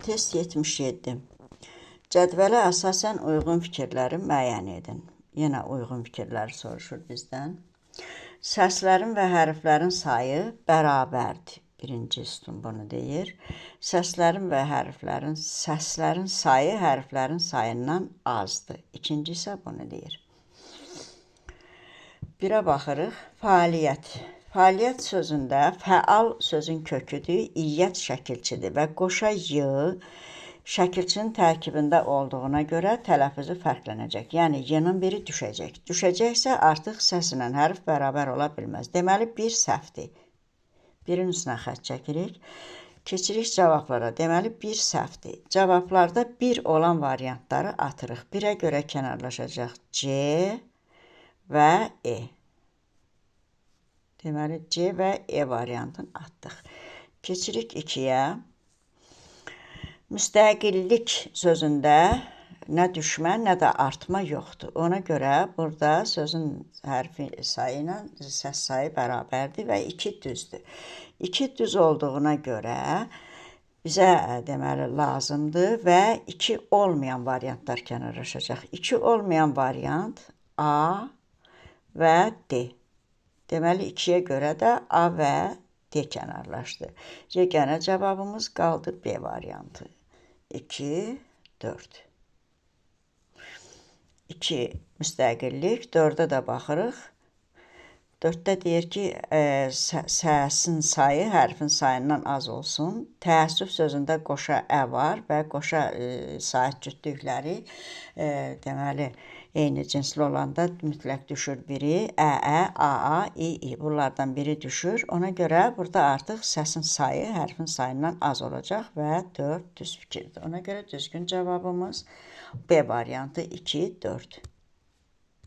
Test 77. Cədvələ əsasən uyğun fikirləri müəyyən edin. Yenə uyğun fikirləri soruşur bizdən. Səslərin və hərflərin sayı bərabərdir. Birinci sütun bunu deyir. Səslərin sayı hərflərin sayından azdır. İkinci isə bunu deyir. Birə baxırıq. Fəaliyyət. Fəaliyyət sözündə fəal sözün köküdür, iyyət şəkilçidir və qoşa y şəkilçinin tərkibində olduğuna görə tələffüzü fərqlənəcək. Yəni, y-nin biri düşəcək. Düşəcəksə artıq səslə hərf bərabər ola bilməz. Deməli, bir səhvdir. Birin üstünə xətt çəkirik. Keçirik cavablara. Deməli, bir səhvdir. Cavablarda bir olan variantları atırıq. Birə görə kənarlaşacaq C və E. Deməli, C və E variantını atdıq. Keçirik 2-yə. Müstəqillik sözündə nə düşmə, nə də artma yoxdur. Ona görə burada sözün hərfi sayı ilə səs sayı bərabərdir və 2 düzdür. 2 düz olduğuna görə bizə deməli lazımdır və 2 olmayan variantlar kənarlaşacaq. 2 olmayan variant A və D. Deməli, 2-yə görə də A və D kənarlaşdı. Yeganə cavabımız qaldı B variantı. 2, 4. 2 müstəqillik, 4-ə də baxırıq. 4-də deyir ki, səsin sayı hərfin sayından az olsun. Təəssüf sözündə qoşa ə var və qoşa sait cütlükləri deməli, eyni cinsli olanda mütləq düşür biri. Ə, a, i. Bunlardan biri düşür. Ona görə burada artıq səsin sayı hərfin sayından az olacaq və 4 düz fikirdir. Ona görə düzgün cavabımız B variantı 2, 4.